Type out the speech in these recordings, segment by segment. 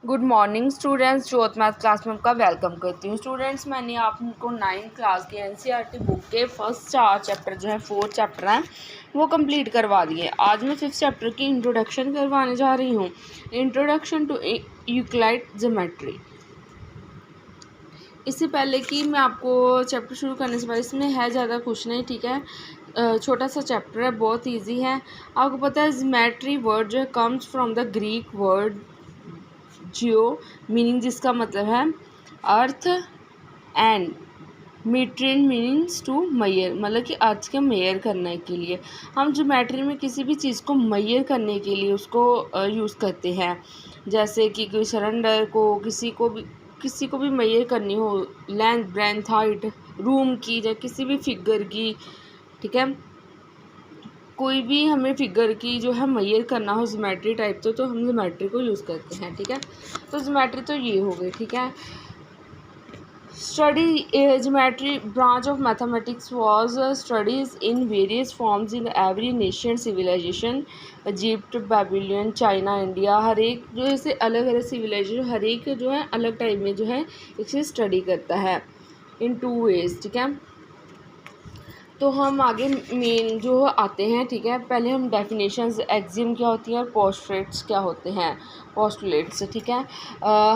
Good morning students, ज्योत math class में आपका वेलकम करती हूँ। स्टूडेंट्स, मैंने आपको 9th क्लास की एनसीईआरटी बुक के फर्स्ट 4 चैप्टर जो है 4 चैप्टर हैं वो कंप्लीट करवा दिए। आज मैं 5th चैप्टर की इंट्रोडक्शन करवाने जा रही हूँ। Introduction to Euclid geometry. इससे पहले कि मैं आपको चैप्टर शुरू करने से पहले, इसमें है ज़्यादा कुछ नहीं, ठीक है। छोटा सा चैप्टर है, बहुत ईजी है। आपको पता है ज्योमेट्री वर्ड जो है comes from the Greek word Jio, meaning जिसका मतलब है अर्थ, एंड मीट्रिन मीनिंग्स टू मेयर, मतलब कि अर्थ के मेयर करने के लिए। हम ज्योमेट्री में किसी भी चीज़ को मेयर करने के लिए उसको यूज़ करते हैं। जैसे कि कोई सिलेंडर को किसी को भी मेयर करनी हो, लेंथ ब्रेंथ हाइट रूम की या किसी भी फिगर की, ठीक है। कोई भी हमें फिगर की जो है मेयर करना हो ज्योमेट्री टाइप तो हम ज्योमेट्री को यूज़ करते हैं, ठीक है। तो ज्योमेट्री तो ये हो गई, ठीक है। Study geometry branch of mathematics was studies in various forms in every nation civilisation, Egypt, Babylon, China, India. हर एक जो ऐसे अलग अलग सिविलाइजेशन, हर एक जो है अलग टाइप में जो है इसे स्टडी करता है इन 2 वेज, ठीक है। तो हम आगे मेन जो आते हैं, ठीक है। पहले हम डेफिनेशंस, एक्सियम क्या होती हैं और पोस्टुलेट्स क्या होते हैं, पोस्टुलेट्स, ठीक है।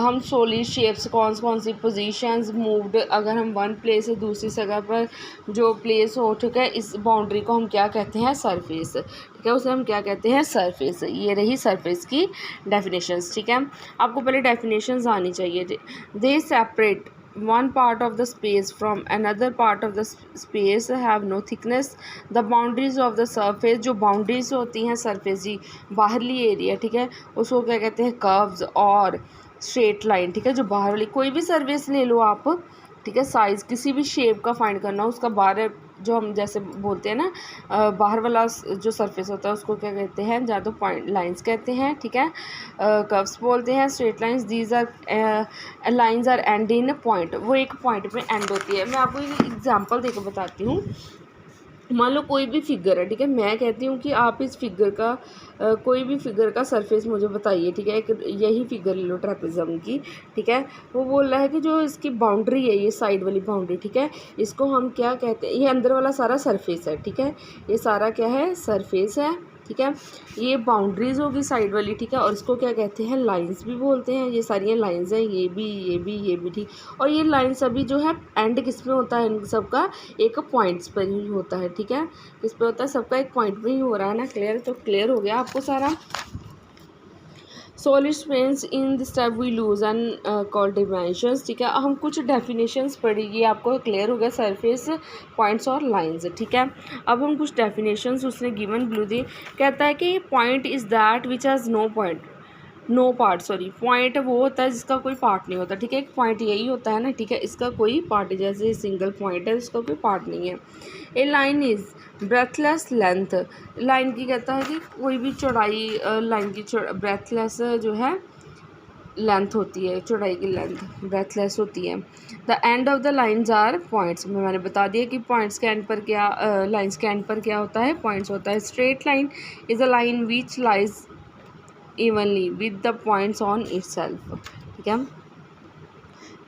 हम सॉलिड शेप्स, कौन सी पोजीशंस मूव्ड, अगर हम वन प्लेस से दूसरी जगह पर जो प्लेस हो, ठीक है, इस बाउंड्री को हम क्या कहते हैं, सरफेस, ठीक है। उसे हम क्या कहते हैं, सरफेस। ये रही सरफेस की डेफिनेशंस, ठीक है। आपको पहले डेफिनेशंस आनी चाहिए। दे separate one part of the space from another part of the space, have no thickness, the boundaries of the surface, जो बाउंड्रीज होती हैं सरफेस की बाहरली एरिया, ठीक है, उसको क्या कहते हैं, कर्व्स और स्ट्रेट लाइन, ठीक है। जो बाहर वाली कोई भी सरफेस ले लो आप, ठीक है, साइज़ किसी भी शेप का फाइंड करना, उसका बाहर जो हम जैसे बोलते हैं ना, बाहर वाला जो सरफेस होता है उसको क्या कहते हैं, या तो पॉइंट लाइंस कहते हैं, ठीक है, कर्व्स बोलते हैं, straight lines. These are lines are end in point, वो एक पॉइंट में एंड होती है। मैं आपको एक एग्जांपल देकर बताती हूँ। मान लो कोई भी फिगर है, ठीक है, मैं कहती हूँ कि आप इस फिगर का कोई भी फिगर का सरफेस मुझे बताइए, ठीक है। एक यही फिगर ले लो ट्रेपेज़म की, ठीक है। वो बोल रहा है कि जो इसकी बाउंड्री है, ये साइड वाली बाउंड्री, ठीक है, इसको हम क्या कहते हैं, ये अंदर वाला सारा सरफेस है, ठीक है, ये सारा क्या है, सरफेस है, ठीक है। ये बाउंड्रीज होगी साइड वाली, ठीक है, और इसको क्या कहते हैं, लाइंस भी बोलते हैं। ये सारी लाइंस हैं, ये भी, ठीक। और ये लाइंस अभी जो है एंड किस में होता है, इन सबका एक पॉइंट्स पर ही होता है, ठीक है। किस पे होता है, सबका एक पॉइंट पे ही हो रहा है ना। क्लियर? तो क्लियर हो गया आपको सारा। Solid space in this type we lose and call dimensions, ठीक है। हम कुछ डेफिनेशंस पढ़ेंगे, आपको क्लियर हो गया सरफेस, पॉइंट्स और लाइंस, ठीक है। अब हम कुछ डेफिनेशंस उसने गिवन ब्लू दी। कहता है कि point is that which has no part, sorry, point वो होता है जिसका कोई पार्ट नहीं होता, ठीक है। एक पॉइंट यही होता है ना, ठीक है, इसका कोई पार्ट, जैसे सिंगल पॉइंट है इसका कोई पार्ट नहीं है। A line is breadthless length, line की कहता है कि कोई भी चौड़ाई, लाइन की ब्रेथलेस जो है लेंथ होती है, चौड़ाई की लेंथ ब्रेथलेस होती है। The end of the lines are points, मैंने बता दिया कि पॉइंट्स के एंड पर क्या, लाइन्स के एंड पर क्या होता है, पॉइंट्स होता है। Straight line is a line which lies evenly with the points on itself, ठीक है।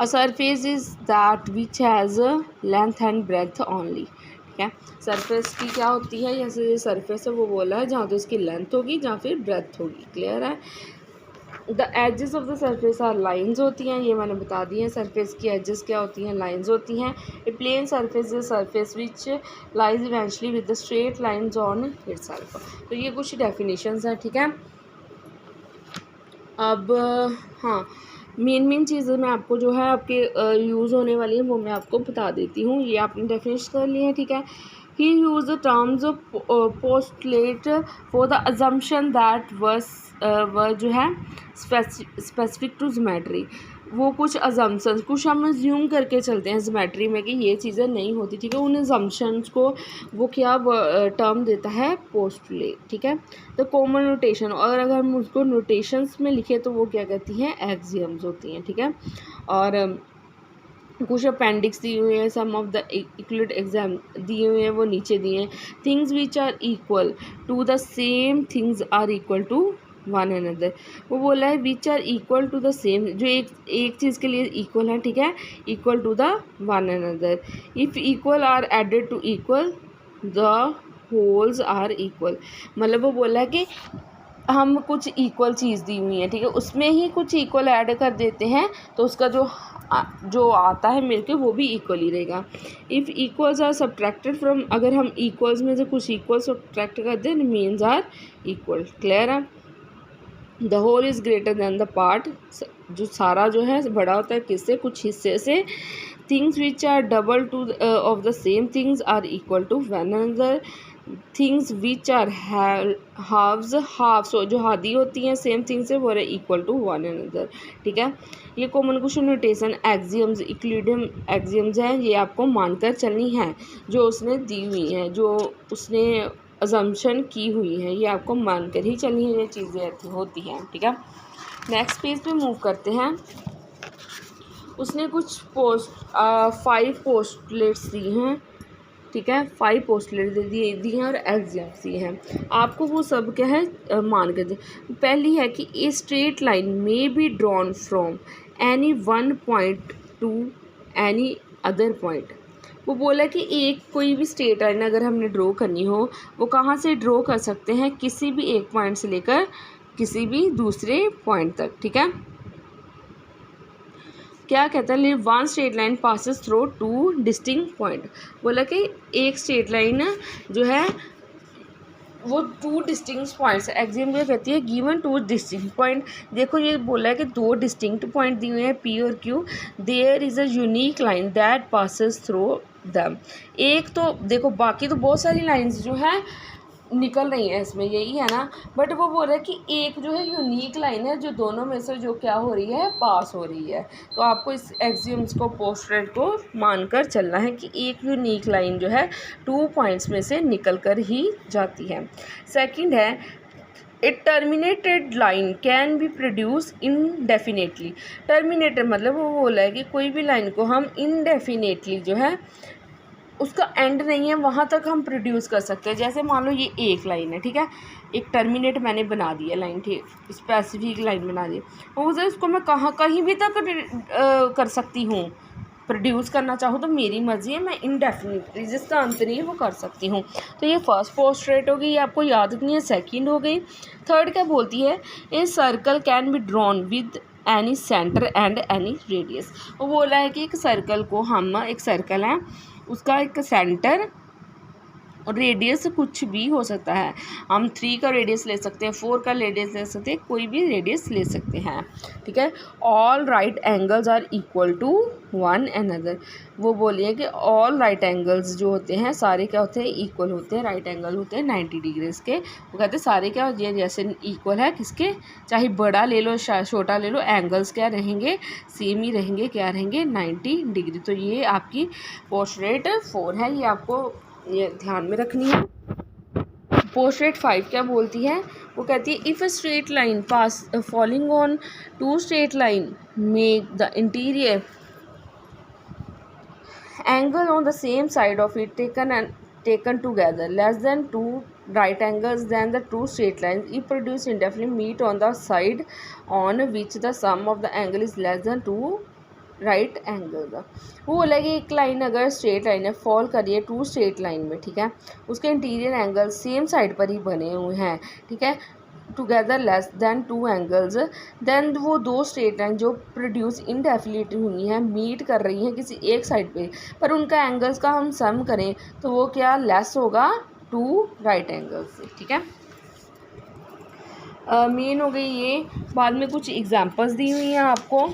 A surface is that which has a length and breadth only, ठीक है। सरफेस की क्या होती है, जैसे ये सरफेस है वो बोला है जहाँ तो इसकी लेंथ होगी जहाँ फिर ब्रेथ होगी। क्लियर है? The edges of the surface are lines होती हैं, ये मैंने बता दी है। सरफेस की एजेस क्या होती हैं, लाइंस होती हैं। A plane surface is surface which lies eventually with the straight lines on itself. तो ये कुछ डेफिनेशंस हैं, ठीक है। अब हाँ, मेन चीज़ें मैं आपको जो है आपके यूज़ होने वाली है वो मैं आपको बता देती हूँ। ये आपने डेफिनेशन कर लिया है, ठीक है। He use the terms postulate for the assumption that were जो है स्पेसिफिक टू ज्योमेट्री। वो कुछ अजम्पशंस, कुछ हम अज्यूम करके चलते हैं ज्योमेट्री में कि ये चीज़ें नहीं होती, ठीक है। उन अजम्पशंस को वो क्या टर्म देता है, पोस्टुलेट, ठीक है। द कॉमन नोटेशन, और अगर हम उसको नोटेशंस में लिखे तो वो क्या कहती हैं, एक्सियम्स होती हैं, ठीक है। और कुछ अपेंडिक्स दिए हुए हैं, some of the Euclid exam दिए हुए हैं, वो नीचे दिए हैं। Things which are equal to the same things are equal to one another. वो बोला है which are equal to the same, जो एक चीज़ के लिए इक्वल है, ठीक है, equal to the one another. If equal are added to equal the wholes are equal. मतलब वो बोला है कि हम कुछ इक्वल चीज़ दी हुई है, ठीक है, उसमें ही कुछ इक्वल ऐड कर देते हैं तो उसका जो आता है मिलके वो भी इक्वल ही रहेगा। If equals are subtracted from, अगर हम इक्वल्स में से कुछ इक्वल सब्ट्रैक्ट कर दें मीन्स आर इक्वल। क्लियर है। The whole is greater than the part, जो सारा जो है बड़ा होता है किससे, कुछ हिस्से से। Things which are double to of the same things are equal to one another. Things which are halves, halves जो आधी होती हैं सेम थिंग से, वो है इक्वल टू वन अनदर, ठीक है। ये common question notation axioms, equilibrium axioms हैं, ये आपको मानकर चलनी है, जो उसने दी हुई हैं, जो उसने अजम्पशन की हुई है, ये आपको मानकर ही चलनी है, ये चीज़ें होती हैं, ठीक है। नेक्स्ट पेज पे मूव करते हैं। उसने कुछ 5 पोस्टलेट्स दी हैं, ठीक है, 5 पोस्टलेट दी हैं और एग्जाम्स दिए हैं। आपको वो सब क्या है मान कर दे। पहली है कि a straight line may be drawn from any one point two any other point. वो बोला कि एक कोई भी स्ट्रेट लाइन अगर हमने ड्रॉ करनी हो, वो कहाँ से ड्रॉ कर सकते हैं, किसी भी एक पॉइंट से लेकर किसी भी दूसरे पॉइंट तक, ठीक है। क्या कहता है, one straight line passes through 2 distinct point. बोला कि एक स्ट्रेट लाइन जो है वो 2 डिस्टिंक्ट पॉइंट्स, एग्जाम में कहती है गिवन 2 डिस्टिंक्ट पॉइंट। देखो ये बोला है कि 2 डिस्टिंक्ट पॉइंट दिए हुए हैं पी और Q. There is a unique line that passes through them. एक तो देखो, बाकी तो बहुत सारी लाइंस जो है निकल रही है इसमें, यही है ना, बट वो बोल रहा है कि एक जो है यूनिक लाइन है जो दोनों में से जो क्या हो रही है, पास हो रही है। तो आपको इस एक्सियम्स को, पोस्टलेट को मानकर चलना है कि एक यूनिक लाइन जो है 2 पॉइंट्स में से निकल कर ही जाती है। सेकंड है a terminated line can be produce indefinitely. Terminated मतलब वो बोला है कि कोई भी लाइन को हम इनडेफिनेटली जो है उसका एंड नहीं है, वहाँ तक हम प्रोड्यूस कर सकते हैं। जैसे मान लो ये एक लाइन है, ठीक है, एक टर्मिनेट मैंने बना दिया लाइन, ठीक, स्पेसिफिक लाइन बना दी, और उसको मैं कहीं भी तक कर सकती हूँ, प्रोड्यूस करना चाहूँ तो मेरी मर्ज़ी है, मैं इनडेफिनेटली जिसका अंत नहीं है वो कर सकती हूँ। तो ये फर्स्ट पोस्टलेट हो गई, ये आपको याद रखनी है। सेकंड हो गई। थर्ड क्या बोलती है, a circle can be drawn with any centre and any radius. वो बोला है कि एक सर्कल को हम, एक सर्कल है उसका एक सेंटर और रेडियस कुछ भी हो सकता है, हम 3 का रेडियस ले सकते हैं, 4 का रेडियस ले सकते हैं, कोई भी रेडियस ले सकते हैं, ठीक है। All right angles are equal to one another. वो बोलिए कि ऑल राइट एंगल्स जो होते हैं सारे क्या होते हैं, इक्वल होते हैं। राइट एंगल होते हैं 90 डिग्रीज के। वो कहते हैं सारे क्या ये जैसे इक्वल है, किसके, चाहे बड़ा ले लो छोटा ले लो, एंगल्स क्या रहेंगे, सेम ही रहेंगे, क्या रहेंगे, 90 डिग्री। तो ये आपकी पोस्टलेट 4 है, ये आपको ये ध्यान में रखनी है। पोस्टलेट 5 क्या बोलती है, वो कहती है if a straight line pass falling on 2 straight line make the interior angle on the same side of it taken together less than 2 right angles than the 2 straight lines, if produce indefinite meet on the side on which the sum of the angle is less than 2 right angle का। वो बोला कि एक line अगर straight line है, fall करिए 2 straight line में, ठीक है, उसके इंटीरियर एंगल सेम साइड पर ही बने हुए हैं, ठीक है, together less than 2 angles, then वो 2 स्ट्रेट लाइन जो प्रोड्यूस इनडेफिनेटली हुई हैं, मीट कर रही हैं किसी एक साइड पे, पर उनका एंगल्स का हम सम करें तो वो क्या लेस होगा 2 राइट एंगल्स से, ठीक है। मेन हो गई ये। बाद में कुछ एग्जांपल्स दी हुई हैं आपको,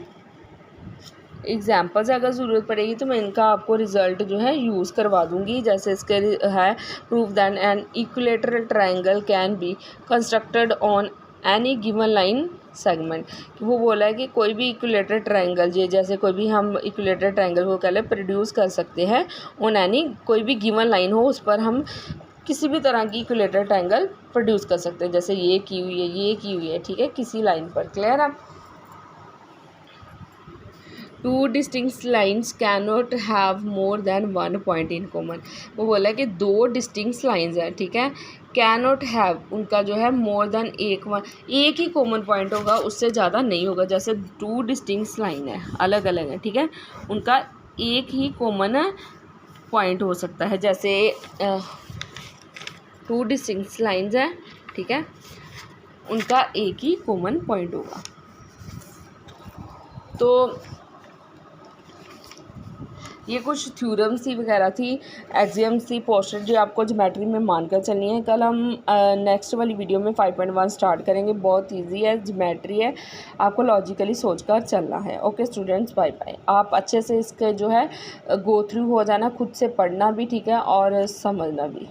एग्जाम्पल्स अगर ज़रूरत पड़ेगी तो मैं इनका आपको रिज़ल्ट जो है यूज़ करवा दूँगी। जैसे इसके है prove that an equilateral triangle can be constructed on any given line segment. वो बोला है कि कोई भी इक्विलेटरल ट्रायंगल जैसे कोई भी हम इक्विलेटरल ट्रायंगल को कह लें प्रोड्यूस कर सकते हैं ऑन एनी, कोई भी गिवन लाइन हो उस पर हम किसी भी तरह की इक्विलेटरल ट्रायंगल प्रोड्यूस कर सकते हैं। जैसे ये की हुई है, ये की हुई है, ठीक है, किसी लाइन पर। क्लियर है। Two distinct lines can not have more than one point in common. वो बोला कि दो डिस्टिंक्ट लाइन्स हैं, ठीक है, कैन नॉट हैव, उनका जो है मोर देन एक ही कॉमन पॉइंट होगा, उससे ज़्यादा नहीं होगा। जैसे टू डिस्टिंक्ट लाइन है, अलग अलग है, ठीक है, उनका एक ही कॉमन पॉइंट हो सकता है। जैसे टू डिस्टिंक्ट लाइन्स हैं, ठीक है, उनका एक ही कॉमन पॉइंट होगा। तो ये कुछ थ्योरम्स ही वगैरह थी, एक्सियम्स थी, पोस्टर जो आपको ज्योमेट्री में मानकर चलनी है। कल हम नेक्स्ट वाली वीडियो में 5.1 स्टार्ट करेंगे। बहुत इजी है, ज्योमेट्री है, आपको लॉजिकली सोचकर चलना है। Okay students, bye bye. आप अच्छे से इसके जो है गो थ्रू हो जाना, खुद से पढ़ना भी, ठीक है, और समझना भी।